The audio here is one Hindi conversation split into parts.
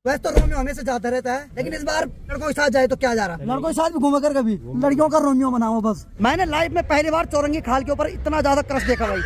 वैसे तो रोमियो हमेशा जाता रहता है, लेकिन इस बार लड़कों के साथ जाए तो क्या जा रहा, लड़कों के साथ भी घूमा कर कभी लड़कियों का रोमियो बनाओ बस। मैंने लाइफ में पहली बार चौरंगी खाल के ऊपर इतना ज्यादा क्रश देखा भाई।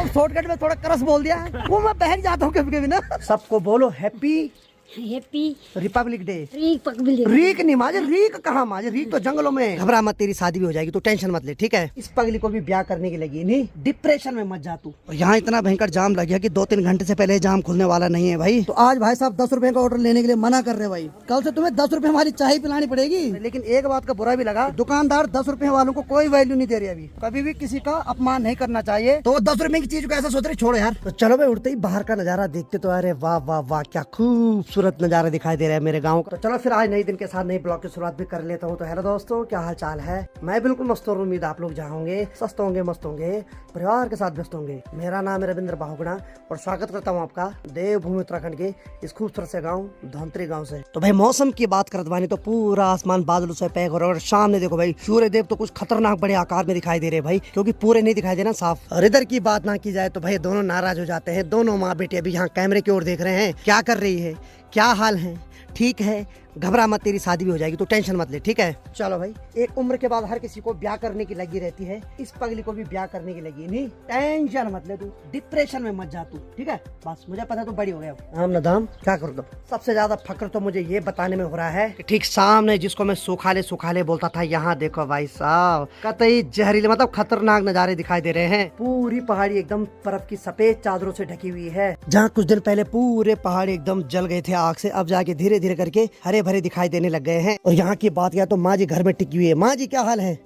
शॉर्टकट में थोड़ा क्रश बोल दिया, वो मैं बहक जाता हूँ कभी कभी ना। सबको बोलो हैप्पी रिपब्लिक डे। रीक नहीं माजे, रीक कहाँ माजे, रीक तो जंगलों में। घबरा मत, तेरी शादी भी हो जाएगी, तो टेंशन मत ले, ठीक है। इस पगली को भी ब्याह करने की लगी नहीं, डिप्रेशन में मत जा तू। और यहाँ इतना भयंकर जाम लग गया कि 2-3 घंटे से पहले जाम खुलने वाला नहीं है भाई। तो आज भाई साहब 10 रुपए का ऑर्डर लेने के लिए मना कर रहे भाई। कल से तुम्हें 10 रुपए हमारी चाय पिलानी पड़ेगी। लेकिन एक बात का बुरा भी लगा, दुकानदार 10 रुपए वालों को कोई वैल्यू नहीं दे रही अभी। कभी भी किसी का अपमान नहीं करना चाहिए, तो 10 रुपए की चीज को ऐसा सोच रहे, छोड़ो यार। तो चलो भाई, उठते ही बाहर का नजारा देखते तो अरे वाह वाह वाह, क्या खूबसूरत नजारा दिखाई दे रहा है मेरे गांव का। तो चलो फिर आज नई दिन के साथ नई ब्लॉग की शुरुआत भी कर लेता हूँ। तो हेलो दोस्तों, क्या हाल चाल है? मैं बिल्कुल मस्त हूँ, उम्मीद आप लोग जहाँ होंगे स्वस्थ होंगे, मस्त होंगे, परिवार के साथ व्यस्त होंगे। मेरा नाम है रविंद्र बाहुगुणा और स्वागत करता हूँ आपका देवभूमि उत्तराखंड के इस खूबसूरत से गाँव धौंतरी गाँव से। तो भाई मौसम की बात करत बानी तो पूरा आसमान बादलों से पैक हो रहा है और सामने देखो भाई सूर्य देव तो कुछ खतरनाक बड़े आकार में दिखाई दे रहे भाई, क्योंकि पूरे नहीं दिखाई देना साफ। और इधर की बात ना की जाए तो भाई दोनों नाराज हो जाते हैं। दोनों माँ बेटे अभी यहाँ कैमरे की ओर देख रहे हैं, क्या कर रही है, क्या हाल है, ठीक है। घबरा मत, तेरी शादी भी हो जाएगी, तो टेंशन मत ले, ठीक है। चलो भाई, एक उम्र के बाद हर किसी को ब्याह करने की लगी रहती है, इस पगली को भी ब्याह करने की लगी नहीं। टेंशन मत ले तू, डिप्रेशन में मत जा तू, ठीक है। बस मुझे पता तो बड़ी हो गया आम न दाम, क्या कर दो। सबसे ज्यादा फक्र तो मुझे ये बताने में हो रहा है कि ठीक सामने जिसको मैं सुखाले बोलता था, यहाँ देखो भाई साहब, कतई जहरीले मतलब खतरनाक नजारे दिखाई दे रहे हैं। पूरी पहाड़ी एकदम बर्फ की सफेद चादरों से ढकी हुई है। जहाँ कुछ दिन पहले पूरे पहाड़ी एकदम जल गए थे आग से, अब जाके धीरे धीरे करके हरे भरे दिखाई देने लग गए हैं। और यहाँ की बात किया तो माँ जी घर में टिकी हुई है। माँ जी क्या हाल है?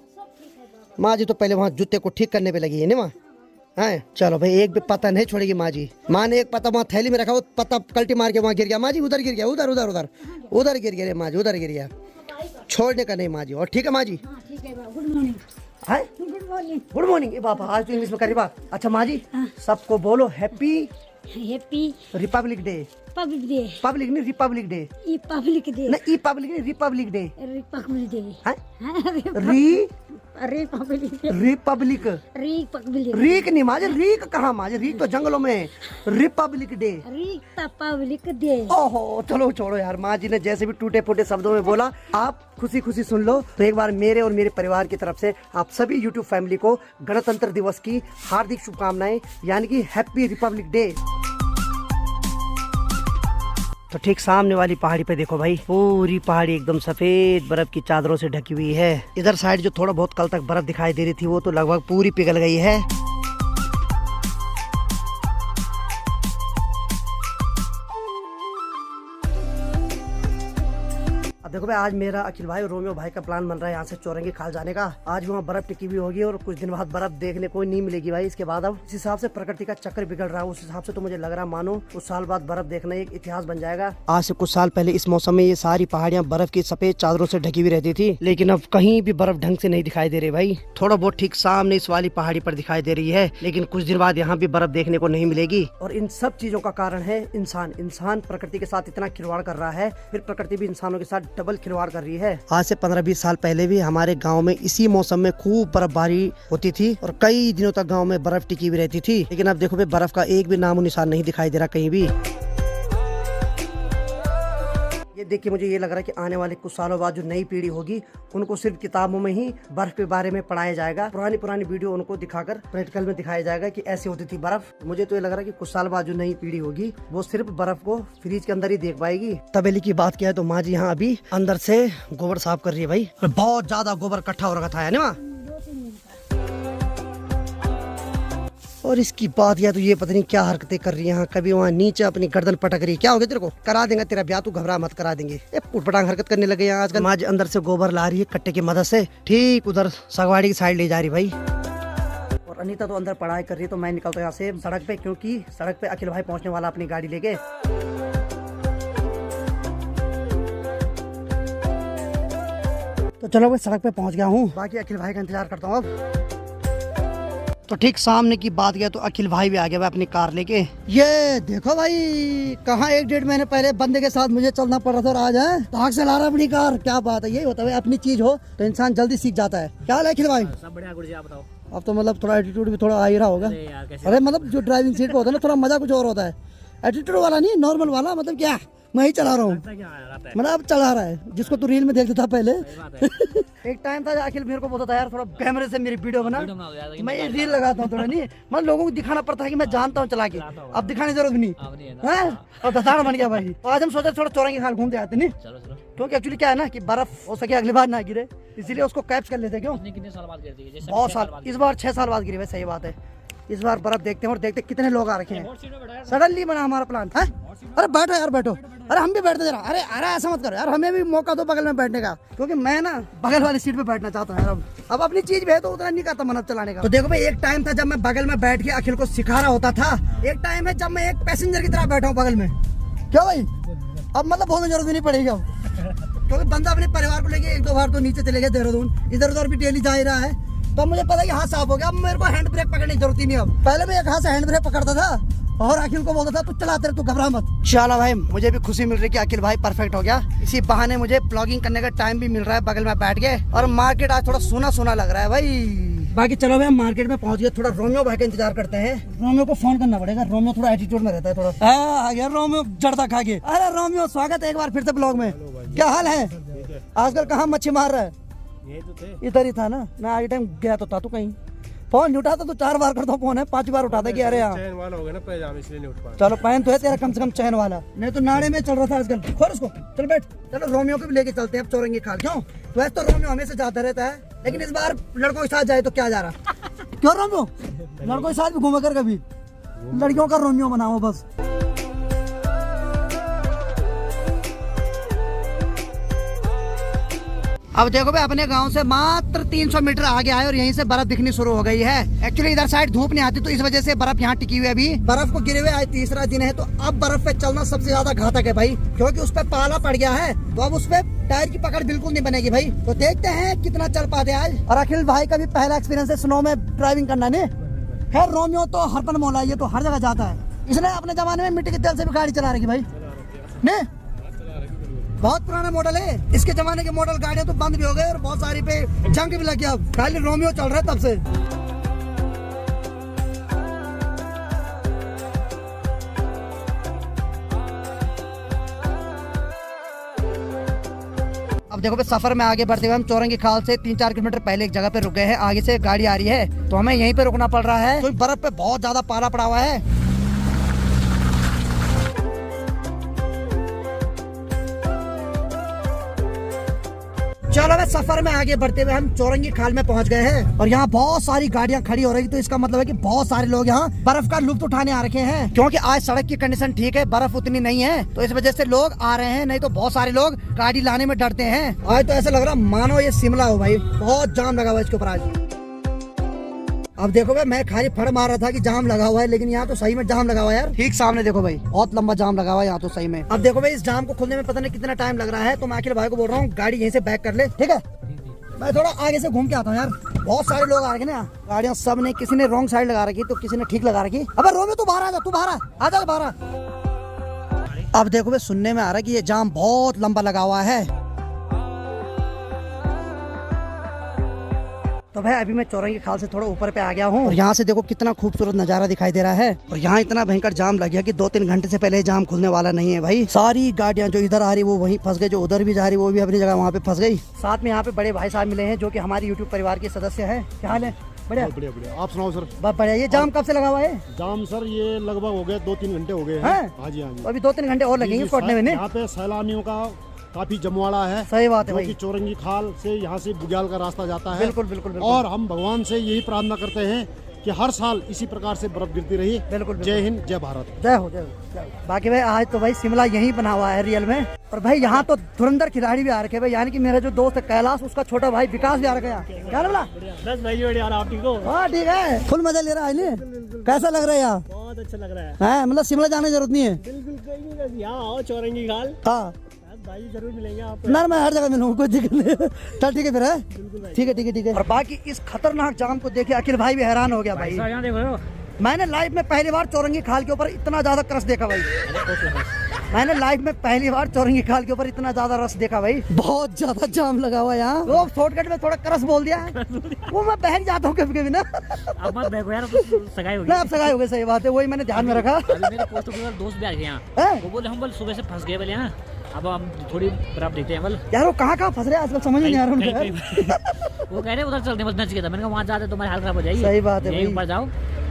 माँ जी तो पहले वहाँ जूते को ठीक करने पे लगी है ना माँ। है चलो भाई, एक भी पता नहीं छोड़ेगी माँ जी। माँ ने एक पता वहाँ थैली में रखा, वो पता कल्टी मार के वहाँ गिर गया। माँ जी उधर गिर गया, उधर उधर उधर उधर गिर गया माँ जी, उधर गिर गया। छोड़ने का नहीं माँ जी। और ठीक है माँ जी, गुड मॉर्निंग। बाबा आज तो इंग्लिश में करी बात। अच्छा माँ जी, सबको बोलो हैप्पी रिपब्लिक डे। पब्लिक नहीं, रिपब्लिक डे। रिपब्लिक डे नहीं, पब्लिक नहीं, Republic day. Republic day Republic rig नहीं माजे, रीक कहाँ माजे, रीक तो जंगलों में। Republic day, Republic day. ओहो चलो छोड़ो यार। माँ जी ने जैसे भी टूटे फूटे शब्दों में बोला, आप खुशी खुशी सुन लो। तो एक बार मेरे और मेरे परिवार की तरफ से आप सभी यूट्यूब फैमिली को गणतंत्र दिवस की हार्दिक शुभकामनाएं, यानी कि हैप्पी रिपब्लिक डे। तो ठीक सामने वाली पहाड़ी पे देखो भाई, पूरी पहाड़ी एकदम सफेद बर्फ की चादरों से ढकी हुई है। इधर साइड जो थोड़ा बहुत कल तक बर्फ दिखाई दे रही थी, वो तो लगभग पूरी पिघल गई है। अब देखो भाई, आज मेरा अखिल भाई और रोमियो भाई का प्लान बन रहा है यहाँ से चौरंगी खाल जाने का। आज वहाँ बर्फ टिकी हुई होगी और कुछ दिन बाद बर्फ देखने को नहीं मिलेगी भाई इसके बाद। अब इस हिसाब से प्रकृति का चक्र बिगड़ रहा है, उस हिसाब से तो मुझे लग रहा है मानो कुछ साल बाद बर्फ देखना एक इतिहास बन जाएगा। आज से कुछ साल पहले इस मौसम में ये सारी पहाड़ियाँ बर्फ की सफेद चादरों से ढकी हुई रहती थी, लेकिन अब कहीं भी बर्फ ढंग से नहीं दिखाई दे रही भाई। थोड़ा बहुत ठीक सामने इस वाली पहाड़ी पर दिखाई दे रही है, लेकिन कुछ दिन बाद यहाँ भी बर्फ देखने को नहीं मिलेगी। और इन सब चीजों का कारण है इंसान प्रकृति के साथ इतना खिलवाड़ कर रहा है, फिर प्रकृति भी इंसानों के साथ डबल खिलवाड़ कर रही है। आज से 15-20 साल पहले भी हमारे गांव में इसी मौसम में खूब बर्फबारी होती थी और कई दिनों तक गांव में बर्फ टिकी हुई रहती थी, लेकिन अब देखो भाई बर्फ का एक भी नामो निशान नहीं दिखाई दे रहा कहीं भी। ये देख के मुझे ये लग रहा है कि आने वाले कुछ सालों बाद जो नई पीढ़ी होगी, उनको सिर्फ किताबों में ही बर्फ के बारे में पढ़ाया जाएगा। पुरानी वीडियो उनको दिखाकर प्रैक्टिकल में दिखाया जाएगा कि ऐसे होती थी बर्फ। मुझे तो ये लग रहा है कि कुछ साल बाद जो नई पीढ़ी होगी, वो सिर्फ बर्फ को फ्रिज के अंदर ही देख पाएगी। तबेली की बात किया है तो माँ जी यहाँ अभी अंदर से गोबर साफ कर रही है भाई। बहुत ज्यादा गोबर इकट्ठा हो रखा था ना। और इसकी बात किया तो ये पता नहीं क्या हरकतें कर रही है यहाँ। कभी वहाँ नीचे अपनी गर्दन पटक रही है। क्या हो गया तेरे को? करा देंगे तेरा ब्याह, तू घबरा मत, करा देंगे। उटपटांग हरकत करने लगे यहाँ आजकल। माँ अंदर से गोबर ला रही है कट्टे की मदद से, ठीक उधर सगवाड़ी की साइड ले जा रही भाई। और अनीता तो अंदर पढ़ाई कर रही है, तो मैं निकलता हूँ यहाँ से सड़क पे, क्योंकि सड़क पे अखिल भाई पहुँचने वाला अपनी गाड़ी लेके। तो चलो भाई सड़क पे पहुँच गया हूँ, बाकी अखिल भाई का इंतजार करता हूँ अब। तो ठीक सामने की बात किया तो अखिल भाई भी आ गया भाई अपनी कार लेके। ये देखो भाई, कहाँ 1-1.5 महीने पहले बंदे के साथ मुझे चलना पड़ रहा था और आज है ताक से ला रहा अपनी कार। क्या बात है, यही होता है अपनी चीज हो तो इंसान जल्दी सीख जाता है। क्या हाल है अखिल भाई? सब बढ़िया गुरुजी, आप बताओ। अब तो मतलब थोड़ा एटीट्यूड भी थोड़ा आ ही रहा होगा। अरे मतलब जो ड्राइविंग सीट पे होता है ना, थोड़ा मजा कुछ और होता है। एटीट्यूड वाला नहीं, नॉर्मल वाला। मतलब क्या मैं ही चला रहा हूँ, मतलब अब चला रहा है, जिसको तू रील में देखता था पहले। एक टाइम था अखिल मेरे को बोलता था यार थोड़ा कैमरे से मेरी वीडियो बना, मैं ये रील लगाता हूँ थोड़ा, नहीं मतलब लोगों को दिखाना पड़ता है कि मैं जानता हूँ चला के, अब दिखाने की जरूरत भी नहीं है, और दसाड़ बन गया भाई। तो आज हम सोचे थोड़ा चौरंगी खाल घूमते आते नहीं, क्योंकि एक्चुअली क्या है ना कि बर्फ हो सके अगली बार ना गिरे, इसीलिए उसको कैप्च कर लेते। क्यों कितने साल बाद गिरती है? बहुत साल, इस बार 6 साल बाद गिरी भाई, सही बात है। इस बार बर्फ देखते हैं और देखते कितने लोग आ रखे हैं। सडनली बना हमारा प्लान है। अरे बैठो यार बैठो, अरे हम भी बैठते जरा, अरे अरे ऐसा मत करो यार, हमें भी मौका दो बगल में बैठने का, क्योंकि मैं ना बगल वाली सीट पे बैठना चाहता हूँ यार। अब अपनी चीज भी है तो उतना नहीं करता मन चलाने का। तो देखो भाई, एक टाइम था जब मैं बगल में बैठ के अखिल को सिखा रहा होता था, एक टाइम है जब मैं एक पैसेंजर की तरह बैठा हूँ बगल में। क्यों भाई, अब मतलब बोलने जरूरत भी नहीं पड़ेगी अब, क्योंकि बंदा अपने परिवार को लेके 1-2 बार तो नीचे चले गया देहरादून, इधर उधर भी डेली जा ही रहा है, तो मुझे पता है कि हाथ साफ हो गया। अब मेरे को हैंड ब्रेक पकड़ने की जरूरत ही नहीं। अब पहले मैं एक हाथ से हैंड ब्रेक पकड़ता था और अखिल को बोलता था तू चलाते रह, तू घबरा मत। चलो भाई, मुझे भी खुशी मिल रही है कि अखिल भाई परफेक्ट हो गया, इसी बहाने मुझे ब्लॉगिंग करने का टाइम भी मिल रहा है बगल में बैठ के, और मार्केट आज थोड़ा सोना सोना लग रहा है भाई। बाकी चलो भाई, हम मार्केट में पहुंच गए, थोड़ा रोमियो भाई का इंतजार करते हैं। रोमियो को फोन करना पड़ेगा, रोमियो थोड़ा एटीट्यूड में रहता है थोड़ा। आ गया रोमियो जड़ता खा के। अरे रोमियो, स्वागत है एक बार फिर से ब्लॉग में, क्या हाल है? आजकल कहाँ मच्छी मार रहा है? इधर ही था ना, मैं आगे टाइम गया तो था, तू कहीं फोन नहीं उठाता, तो 4 बार करता फोन है, 5 बार उठाता कि अरे चैन वाला हो गया ना पैजामा, इसलिए नहीं उठ पाया। चलो पहन तो है तेरा कम से कम चैन वाला, नहीं तो नाड़े में चल रहा था आजकल। खोल उसको, चल बैठ। चलो रोमियो को भी लेके चलते हैं अब चौरंगी खाल। क्यों, वैसे तो रोमियो हमेशा जाता रहता है, लेकिन इस बार लड़कों के साथ जाए तो क्या जा रहा। क्यों रोमियो, लड़कों के साथ भी घूमा कर कभी, लड़कियों का रोमियो बनाओ बस। अब देखो भाई, अपने गांव से मात्र 300 मीटर आगे आए और यहीं से बर्फ दिखनी शुरू हो गई है। एक्चुअली इधर साइड धूप नहीं आती, तो इस वजह से बर्फ यहाँ टिकी हुई है। अभी बर्फ को गिरे हुए आज 3रा दिन है, तो अब बर्फ पे चलना सबसे ज्यादा घातक है भाई, क्योंकि उस पर पाला पड़ गया है, तो अब उस पे टायर की पकड़ बिल्कुल नहीं बनेगी भाई। तो देखते हैं कितना चल पाते आज। और अखिल भाई का भी पहला एक्सपीरियंस है स्नो में ड्राइविंग करना ने। खैर रोमियो तो हरपन मौला, ये तो हर जगह जाता है, इसने अपने जमाने में मिट्टी के तेल से भी गाड़ी चला रखी भाई ने, बहुत पुराना मॉडल है। इसके जमाने के मॉडल गाड़ियां तो बंद भी हो गए और बहुत सारी पे जंग भी लग गया, खाली रोमियो चल रहा है तब से। अब देखो भाई, सफर में आगे बढ़ते हुए हम चौरंगी खाल से 3-4 किलोमीटर पहले एक जगह पे रुक गए हैं। आगे से गाड़ी आ रही है तो हमें यहीं पे रुकना पड़ रहा है, तो बर्फ पे बहुत ज्यादा पाला पड़ा हुआ है। चलो भाई, सफर में आगे बढ़ते हुए हम चौरंगी खाल में पहुंच गए हैं और यहाँ बहुत सारी गाड़ियां खड़ी हो रही, तो इसका मतलब है कि बहुत सारे लोग यहाँ बर्फ का लुत्फ उठाने आ रखे हैं, क्योंकि आज सड़क की कंडीशन ठीक है, बर्फ उतनी नहीं है, तो इस वजह से लोग आ रहे हैं, नहीं तो बहुत सारे लोग गाड़ी लाने में डरते हैं। आज तो ऐसा लग रहा मानो ये शिमला हो भाई, बहुत जाम लगा हुआ है इसके ऊपर आज। अब देखो भाई, मैं खाली फड़ मार रहा था कि जाम लगा हुआ है, लेकिन यहाँ तो सही में जाम लगा हुआ है यार। ठीक सामने देखो भाई, बहुत लंबा जाम लगा हुआ है यहाँ तो सही में। अब देखो भाई, इस जाम को खुलने में पता नहीं कितना टाइम लग रहा है, तो मैं अखिल भाई को बोल रहा हूँ गाड़ी यहीं से बैक कर ले, ठीक है? मैं थोड़ा आगे से घूम के आता हूँ यार, बहुत सारे लोग आ रखे ना, गाड़ियाँ सब ने, किसी ने रॉन्ग साइड लगा रखी तो किसी ने ठीक लगा रखी। अबे रोमियो तू बाहर आ जा, तू बाहर आ जा बाहर। अब देखो भाई, सुनने में आ रहा है कि ये जाम बहुत लंबा लगा हुआ है। तो भाई अभी मैं चौरंगी खाल से थोड़ा ऊपर पे आ गया हूँ और यहाँ से देखो कितना खूबसूरत नजारा दिखाई दे रहा है, और यहाँ इतना भयंकर जाम लग गया कि 2-3 घंटे से पहले जाम खुलने वाला नहीं है भाई। सारी गाड़ियाँ जो इधर आ रही वो वहीं फंस गई, जो उधर भी जा रही वो भी अपनी जगह वहाँ पे फंस गई। साथ में यहाँ पे बड़े भाई साहब मिले हैं जो कि हमारे यूट्यूब परिवार के सदस्य हैं। क्या हाल है? बढ़िया बढ़िया बढ़िया, आप सुनाओ सर। बहुत बढ़िया। ये जाम कब से लगा हुआ है? जाम सर ये लगभग हो गए 2-3 घंटे हो गए हैं। हाँ जी हाँ जी, अभी 2-3 घंटे और लगेंगे छोड़ने में। यहाँ पे सैलानियों का काफी जमवाड़ा है। सही बात है भाई, चौरंगी खाल से यहाँ से बुग्याल का रास्ता जाता है। बिल्कुल बिल्कुल बिल्कुल। और हम भगवान से यही प्रार्थना करते हैं कि हर साल इसी प्रकार से बर्फ गिरती रही। बिल्कुल। जय हिंद, जय भारत। जय हो जय हो। बाकी भाई आज तो भाई शिमला यहीं बना हुआ है रियल में, और भाई यहाँ तो धुरंधर खिलाड़ी भी आ रखे भाई, यानी कि मेरा जो दोस्त है कैलाश, उसका छोटा भाई विकास भी आ रखा है। क्या बोला? बस भाई यार, आप ठीक हो? हाँ ठीक है, फुल मजा ले रहा है। कैसा लग रहा है यहाँ? बहुत अच्छा लग रहा है। हाँ, मतलब शिमला जाने की जरूरत नहीं है। बिल्कुल कहीं नहीं, बस यहाँ आओ चौरंगी खाल। हाँ भाई जरूर मिलेंगे आपको। ना, मैं हर जगह मिलूंगा, कोई दिक्कत नहीं। चल ठीक है फिर, है ठीक है ठीक है ठीक है। और बाकी इस खतरनाक जाम को देखे अखिल भाई भी हैरान हो गया भाई। यहाँ देखो, मैंने लाइफ में पहली बार चौरंगी खाल के ऊपर इतना ज्यादा क्रश देखा भाई। मैंने लाइफ में पहली बार चौरंगी खाल के ऊपर इतना ज्यादा रस देखा भाई। बहुत ज्यादा जाम लगा हुआ है यहाँ। वो शॉर्टकट में थोड़ा करस बोल दिया वो मैं बहक जाता हूँ कभी कभी ना। अब मत देखो यार, सगाई हो गई। अब सगाई हो गई, सही बात है, वही मैंने ध्यान में रखा। अभी मेरे पोस्ट ऑफिस दोस्त भी आ गए यहाँ, वो बोले हम बोले सुबह से फंस गए बोले यहाँ, अब हम थोड़ी बराबर देखते हैं बोले। यार वो कहाँ फंस रहे हैं आजकल, समझ नहीं आ रहा उनका। वो कह रहे उधर चलते बस नच गया था। मैंने कहा वहाँ जाते तुम्हारी हाल खराब हो जाएगी। सही बात है यहीं भाई। ऊपर जाओ,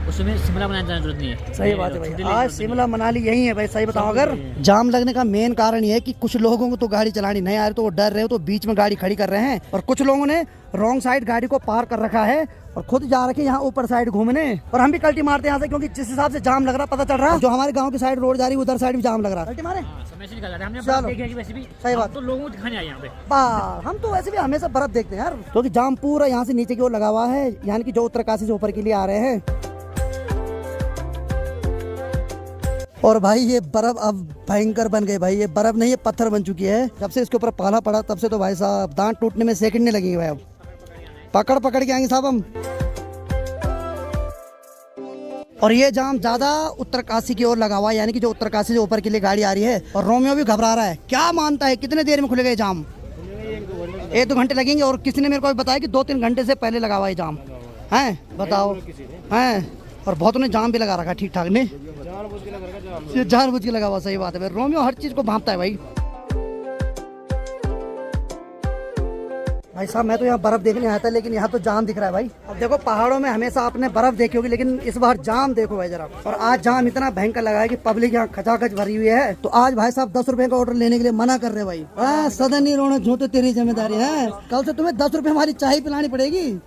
उसमें शिमला मनाने जाने की जरूरत नहीं है। सही बात है भाई, आज शिमला मनाली यही है भाई। सही बताओ, अगर जाम लगने का मेन कारण ये है कि कुछ लोगों को तो गाड़ी चलानी नहीं आ रही तो वो डर रहे हो तो बीच में गाड़ी खड़ी कर रहे हैं, और कुछ लोगों ने रॉन्ग साइड गाड़ी को पार कर रखा है और खुद जा रखे यहाँ ऊपर साइड घूमने, और हम भी कल्टी मारते हैं यहाँ से, क्योंकि जिस हिसाब से जाम लग रहा पता चल रहा है जो हमारे गाँव की साइड रोड जा रही है उधर साइड भी जाम लग रहा है। कल्टी मारे समय से निकल जाते हैं। हमने चलो। बर्फ देखी है कि वैसे भी सही बात। हम तो लोगों को दिखाने आए यहाँ पे। हम तो वैसे भी हमेशा बर्फ देखते हैं यार, क्योंकि जाम पूरा यहाँ से नीचे की ओर लगा हुआ है, यानी कि जो उत्तरकाशी से ऊपर के लिए आ रहे हैं। और भाई ये बर्फ अब भयंकर बन गई भाई, ये बर्फ नहीं, ये पत्थर बन चुकी है। जब से इसके ऊपर पाला पड़ा तब से तो भाई साहब दांत टूटने में सेकंड नहीं लगेंगे भाई। अब पकड़ पकड़ के आएंगे साहब हम। और ये जाम ज्यादा उत्तरकाशी की ओर लगा हुआ है, यानी कि जो उत्तरकाशी से ऊपर के लिए गाड़ी आ रही है। और रोमियो भी घबरा रहा है, क्या मानता है कितने देर में खुलेगा ये जाम? 1-2 घंटे लगेंगे, और किसी ने मेरे को बताया कि 2-3 घंटे से पहले लगा हुआ है जाम है, बताओ है। और बहुतों ने जाम भी लगा रखा ठीक ठाक ने, जानबूझ के लगा हुआ। सही बात है भाई, रोमियो हर चीज को भांपता है भाई। भाई साहब मैं तो यहाँ बर्फ देखने आया था, लेकिन यहाँ तो जाम दिख रहा है भाई। अब देखो पहाड़ों में हमेशा आपने बर्फ देखी होगी, लेकिन इस बार जाम देखो भाई जरा। और आज जाम इतना भयंकर लगा है कि पब्लिक यहाँ खचाखच भरी हुई है। तो आज भाई साहब 10 रुपए का ऑर्डर लेने के लिए मना कर रहे भाई। सदन नहीं रोना झूठे, तेरी जिम्मेदारी है। कल से तुम्हें 10 रुपए हमारी चाय पिलानी पड़ेगी।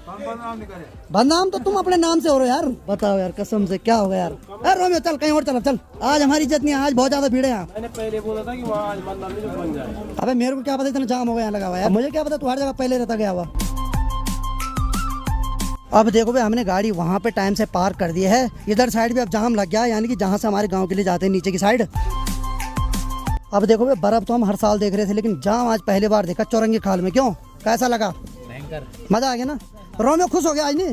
बदनाम तो तुम अपने नाम से हो रहे हो यार। बताओ यार कसम से क्या होगा यार। अरे रोमियो चल कहीं और चल। आज हमारी इज्जत नहीं है, आज बहुत ज्यादा भीड़ है यहाँ। मैंने पहले बोला था कि वहाँ आज बंद बन जाए। अबे मेरे को क्या पता इतना जाम होगा यहाँ लगा हुआ यार, मुझे क्या पता तू हर जगह पहले रहता गया हुआ। अब देखो भाई हमने गाड़ी वहाँ पे टाइम से पार कर दी है, इधर साइड भी अब जाम लग गया, यानी कि जहाँ से हमारे गाँव के लिए जाते हैं नीचे की साइड। अब देखो भाई बर्फ तो हम हर साल देख रहे थे, लेकिन जाम आज पहली बार देखा चौरंगी खाल में। क्यों, कैसा लगा? मजा आ गया ना? रोमियो खुश हो गया आज नहीं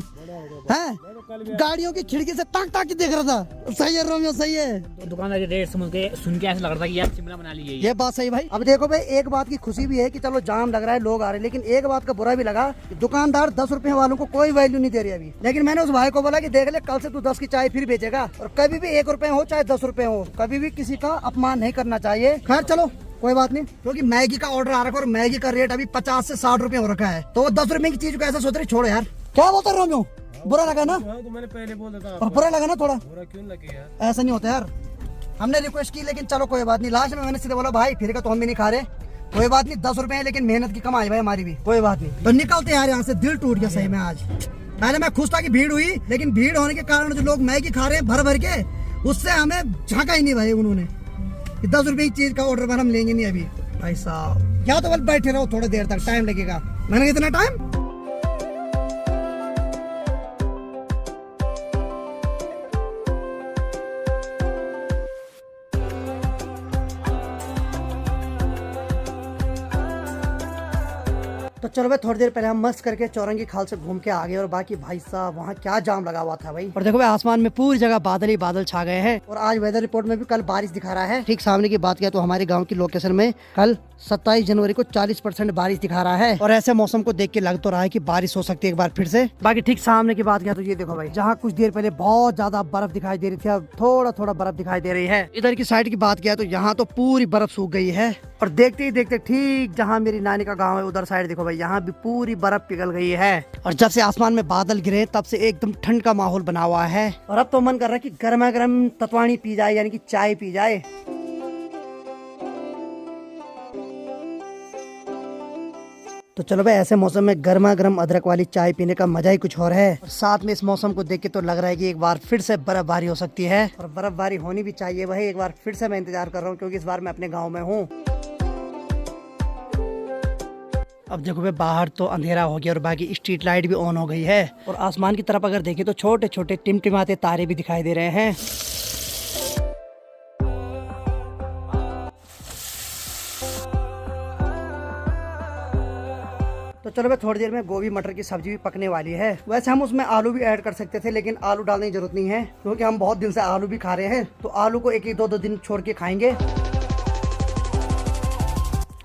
है? गाड़ियों की खिड़की से ताक ताक के देख रहा था। सही है रोमियो, सही है। तो दुकानदार के रेट सुन के ऐसा लग रहा था कि यार शिमला मनाली यही है। ये बात सही भाई। अब देखो भाई एक बात की खुशी भी है कि चलो जाम लग रहा है, लोग आ रहे हैं, लेकिन एक बात का बुरा भी लगा कि दुकानदार 10 रुपए वालों को कोई वैल्यू नहीं दे रही अभी। लेकिन मैंने उस भाई को बोला कि देख ले कल से तू 10 की चाय फिर बेचेगा, और कभी भी 1 रुपए हो चाहे 10 रुपए हो, कभी भी किसी का अपमान नहीं करना चाहिए। खैर चलो कोई बात नहीं, क्योंकि मैगी का ऑर्डर आ रखा है और मैगी का रेट अभी 50 से 60 रुपए हो रखा है, तो वो 10 रुपए की चीज को ऐसा सोच रहे छोड़ो यार। क्या बोलता है रोमियो, बुरा लगा ना? तो मैंने पहले बोला था। और बुरा लगा ना थोड़ा? बुरा क्यों लगे यार? ऐसा नहीं होता यार, हमने रिक्वेस्ट की लेकिन चलो कोई बात नहीं। लास्ट में मैंने सीधे बोला भाई फिर का तो हम भी नहीं खा रहे, कोई बात नहीं 10 रुपए है, लेकिन मेहनत की कमाई भाई हमारी भी, कोई बात नहीं। तो निकलते यार यहाँ से, दिल टूट गया सही में आज। पहले मैं खुश था कि भीड़ हुई, लेकिन भीड़ होने के कारण जो लोग मैगी खा रहे हैं भर भर के, उससे हमें झांका ही नहीं भाई उन्होंने। 10 रुपए की चीज का ऑर्डर पर हम लेंगे नहीं अभी भाई साहब। या तो बस बैठे रहो थोड़ी देर तक, टाइम लगेगा। मैंने कितना टाइम? तो चलो भाई थोड़ी देर पहले हम मस्त करके चौरंगी खाल से घूम के आ गए, और बाकी भाई साहब वहाँ क्या जाम लगा हुआ था भाई। और देखो भाई आसमान में पूरी जगह बादल ही बादल छा गए हैं, और आज वेदर रिपोर्ट में भी कल बारिश दिखा रहा है। ठीक सामने की बात किया तो हमारे गांव की लोकेशन में कल 27 जनवरी को 40% बारिश दिखा रहा है, और ऐसे मौसम को देख के लग तो रहा है कि बारिश हो सकती है एक बार फिर से। बाकी ठीक सामने की बात किया तो ये देखो भाई, जहाँ कुछ देर पहले बहुत ज्यादा बर्फ दिखाई दे रही थी, अब थोड़ा थोड़ा बर्फ दिखाई दे रही है। इधर की साइड की बात किया तो यहाँ तो पूरी बर्फ सूख गई है, और देखते ही देखते ठीक जहाँ मेरी नानी का गाँव है उधर साइड देखो भाई, यहाँ भी पूरी बर्फ पिघल गई है। और जब से आसमान में बादल गिरे तब से एकदम ठंड का माहौल बना हुआ है, और अब तो मन कर रहा है कि गर्मा गर्म ततवानी पी जाए, यानी कि चाय पी जाए। तो चलो भाई ऐसे मौसम में गर्मा गर्म अदरक वाली चाय पीने का मजा ही कुछ और है। और साथ में इस मौसम को देख के तो लग रहा है कि एक बार फिर से बर्फबारी हो सकती है, और बर्फबारी होनी भी चाहिए भाई। एक बार फिर से मैं इंतजार कर रहा हूँ, क्योंकि इस बार मैं अपने गाँव में हूँ। अब देखो भाई बाहर तो अंधेरा हो गया, और बाकी स्ट्रीट लाइट भी ऑन हो गई है, और आसमान की तरफ अगर देखें तो छोटे छोटे टिमटिमाते तारे भी दिखाई दे रहे हैं। तो चलो भाई थोड़ी देर में गोभी मटर की सब्जी भी पकने वाली है। वैसे हम उसमें आलू भी ऐड कर सकते थे, लेकिन आलू डालने की जरूरत नहीं है, क्योंकि हम बहुत दिन से आलू भी खा रहे हैं, तो आलू को 1-2 दिन छोड़ के खाएंगे।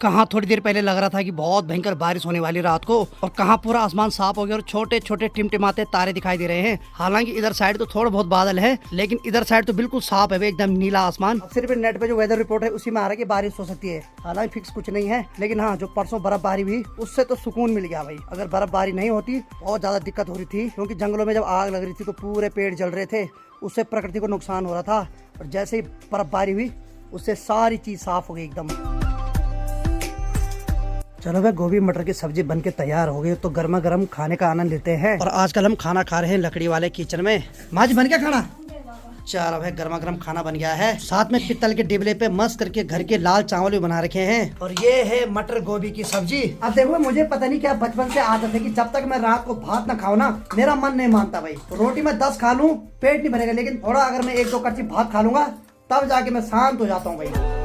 कहाँ थोड़ी देर पहले लग रहा था कि बहुत भयंकर बारिश होने वाली रात को, और कहाँ पूरा आसमान साफ हो गया और छोटे छोटे टिमटिमाते तारे दिखाई दे रहे हैं। हालांकि इधर साइड तो थोड़ा बहुत बादल है, लेकिन इधर साइड तो बिल्कुल साफ है, एकदम नीला आसमान। अब सिर्फ नेट पे जो वेदर रिपोर्ट है उसी में आ रहा है कि बारिश हो सकती है। हालांकि फिक्स कुछ नहीं है, लेकिन हाँ जो परसों बर्फबारी हुई उससे तो सुकून मिल गया भाई। अगर बर्फबारी नहीं होती बहुत ज्यादा दिक्कत हो रही थी, क्योंकि जंगलों में जब आग लग रही थी तो पूरे पेड़ जल रहे थे, उससे प्रकृति को नुकसान हो रहा था। और जैसे ही बर्फबारी हुई उससे सारी चीज साफ हो गई एकदम। चलो भाई, गोभी मटर की सब्जी बन के तैयार हो गई, तो गर्मा गर्म खाने का आनंद लेते हैं। और आजकल हम खाना खा रहे हैं लकड़ी वाले किचन में। माँ जी बन गया खाना? चलो भाई, गर्मा गर्म खाना बन गया है। साथ में पित्तल के डिबले पे मस्त करके घर के लाल चावल भी बना रखे हैं, और ये है मटर गोभी की सब्जी। अब देखो, मुझे पता नहीं क्या बचपन से आदत है कि जब तक मैं रात को भात ना खाऊं ना, मेरा मन नहीं मानता भाई। तो रोटी मैं 10 खा लूं पेट नहीं भरेगा, लेकिन थोड़ा अगर मैं 1-2 कच्ची भात खा लूंगा तब जाके मैं शांत हो जाता हूँ भाई।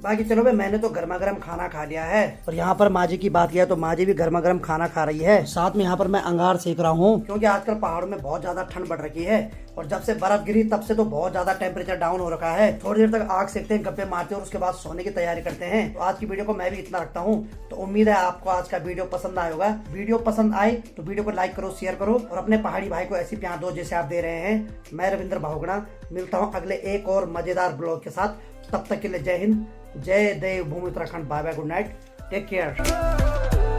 बाकी चलो भाई, मैंने तो गर्मा गर्म खाना खा लिया है। और यहाँ पर माँ जी की बात किया तो माँ जी भी गर्मा गर्म खाना खा रही है। साथ में यहाँ पर मैं अंगार सेक रहा हूँ, क्योंकि आजकल पहाड़ों में बहुत ज्यादा ठंड बढ़ रखी है, और जब से बर्फ गिरी तब से तो बहुत ज्यादा टेम्परेचर डाउन हो रखा है। थोड़ी देर तक आग सेकते हैं, गप्पे मारते हैं और उसके बाद सोने की तैयारी करते हैं। तो आज की वीडियो को मैं भी इतना रखता हूँ। तो उम्मीद है आपको आज का वीडियो पसंद आया होगा। वीडियो पसंद आए तो वीडियो को लाइक करो, शेयर करो, और अपने पहाड़ी भाई को ऐसी प्यार दो जैसे आप दे रहे हैं। मैं रविंद्र भावगड़ा मिलता हूँ अगले एक और मजेदार ब्लॉग के साथ। तब तक के लिए जय हिंद, जय Dev Bhoomi Uttarakhand. Bye bye, good night, take care.